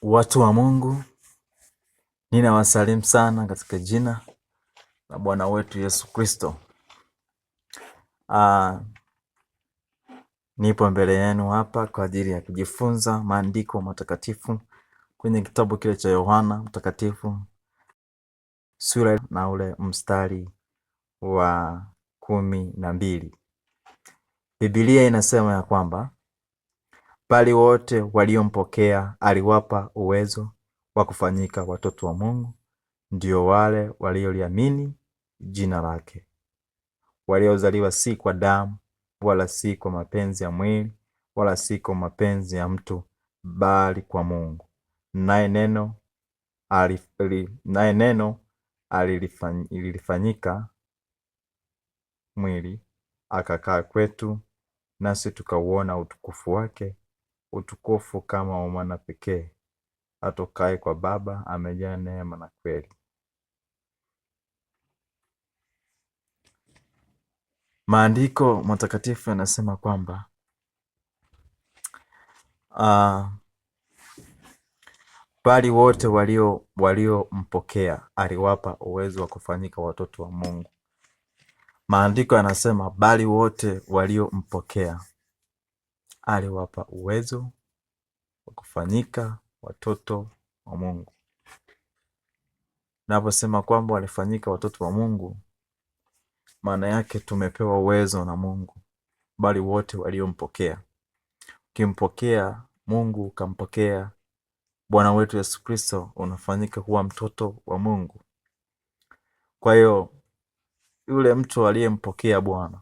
Watu wa Mungu, ninawasalimu sana katika jina la Bwana wetu Yesu Kristo. Nipo mbele yenu hapa kwa ajili ya kujifunza maandiko matakatifu kwenye kitabu kile cha Yohana Mtakatifu sura na ule mstari wa 12. Biblia inasema ya kwamba bali wote waliompokea aliwapa uwezo wa kufanyika watoto wa Mungu, ndio wale walioliamini jina lake, waliozaliwa si kwa damu wala si kwa mapenzi ya mwili wala si kwa mapenzi ya mtu, bali kwa Mungu. Naye neno alilifanyika mwili akakaa kwetu, nasi tukauona utukufu wake, utukufu kama wa mwana pekee atokaye kwa Baba, amejaa neema na kweli. Maandiko matakatifu yanasema kwamba bali wote waliompokea aliwapa uwezo wa kufanyika watoto wa Mungu. Maandiko yanasema bali wote waliompokea aliwapa uwezo wa kufanyika watoto wa Mungu. Naposema kwamba walifanyika watoto wa Mungu, maana yake tumepewa uwezo na Mungu. Bali wote waliompokea. Ukimpokea Mungu, ukampokea Bwana wetu Yesu Kristo, unafanyika kuwa mtoto wa Mungu. Kwa hiyo yule mtu aliyempokea Bwana,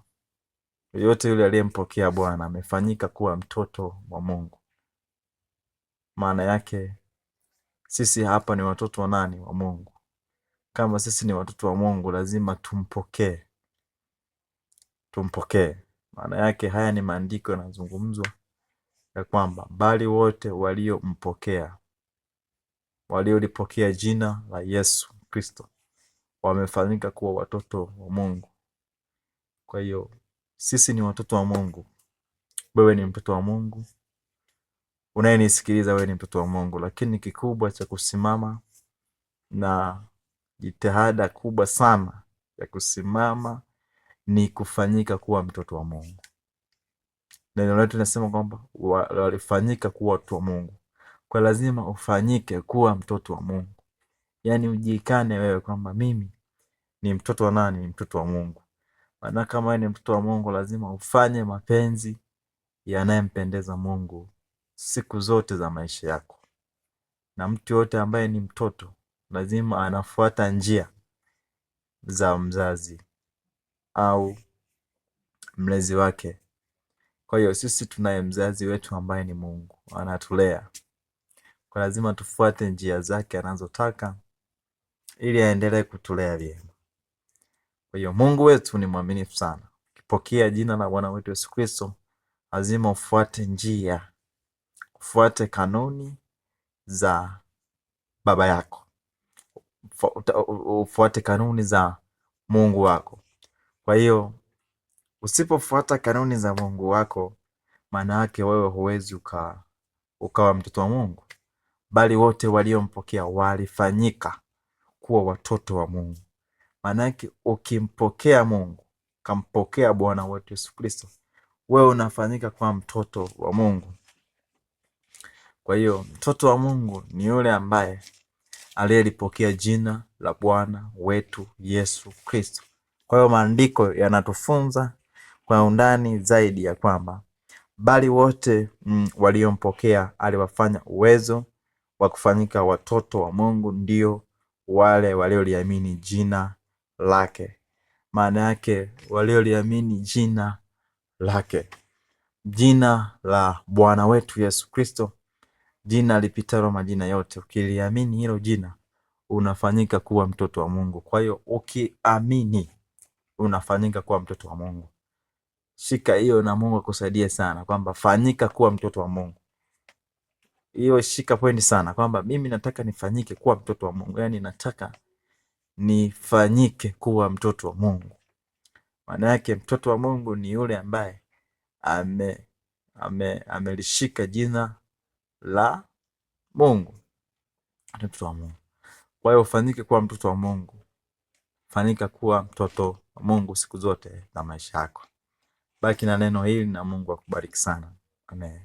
yote yule aliyempokea Bwana amefanyika kuwa mtoto wa Mungu. Maana yake sisi hapa ni watoto wa nani? Wa Mungu. Kama sisi ni watoto wa Mungu, lazima tumpokee. Maana yake haya ni maandiko yanazungumzwa ya kwamba bali wote waliompokea, waliolipokea jina la Yesu Kristo, wamefanyika kuwa watoto wa Mungu. Kwa hiyo sisi ni watoto wa Mungu. Wewe ni mtoto wa Mungu, unayenisikiliza wewe ni mtoto wa Mungu. Lakini kikubwa cha kusimama na jitihada kubwa sana ya kusimama ni kufanyika kuwa mtoto wa Mungu. Neno letu linasema kwamba walifanyika kuwa watoto wa Mungu. Kwa lazima ufanyike kuwa mtoto wa Mungu. Yaani ujikane wewe kwamba mimi ni mtoto wa nani? Ni mtoto wa Mungu. Maana kama wewe ni mtoto wa Mungu, lazima ufanye mapenzi yanayempendeza Mungu siku zote za maisha yako. Na mtu yote ambaye ni mtoto lazima anafuata njia za mzazi au mlezi wake. Kwa hiyo sisi tunaye mzazi wetu ambaye ni Mungu, anatulea. Kwa lazima tufuate njia zake anazotaka ili aendelee kutulea vyema. Kwa hiyo Mungu wetu ni mwaminifu sana. Ukipokea jina la Bwana wetu Yesu Kristo, lazima ufuate njia, ufuate kanuni za baba yako, ufuate kanuni za Mungu wako. Kwa hiyo usipofuata kanuni za Mungu wako, maana yake wewe huwezi ukawa mtoto wa Mungu. Bali wote waliompokea walifanyika kuwa watoto wa Mungu. Maana yake ukimpokea Mungu, kampokea Bwana wetu Yesu Kristo, wewe unafanyika kuwa mtoto wa Mungu. Kwa hiyo mtoto wa Mungu ni yule ambaye aliyelipokea jina la Bwana wetu Yesu Kristo. Kwa hiyo maandiko yanatufunza kwa undani zaidi ya kwamba bali wote waliompokea aliwafanya uwezo wa kufanyika watoto wa Mungu, ndio wale walioliamini jina lake. Maana yake walioliamini jina lake, jina la Bwana wetu Yesu Kristo, jina lipitalo majina yote. Ukiliamini hilo jina, unafanyika kuwa mtoto wa Mungu. Kwa hiyo ukiamini, unafanyika kuwa mtoto wa Mungu. Shika hiyo na Mungu akusaidie sana kwamba fanyika kuwa mtoto wa Mungu. Hiyo shika pointi sana kwamba mimi nataka nifanyike kuwa mtoto wa Mungu. Yaani nataka nifanyike kuwa mtoto wa Mungu. Maana yake mtoto wa Mungu ni yule ambaye amelishika jina la Mungu. ni mtoto wa Mungu. Kwa hiyo ufanyike kuwa mtoto wa Mungu, fanyika kuwa mtoto wa Mungu siku zote za maisha yako. Baki na neno hili na Mungu akubariki sana. Amen.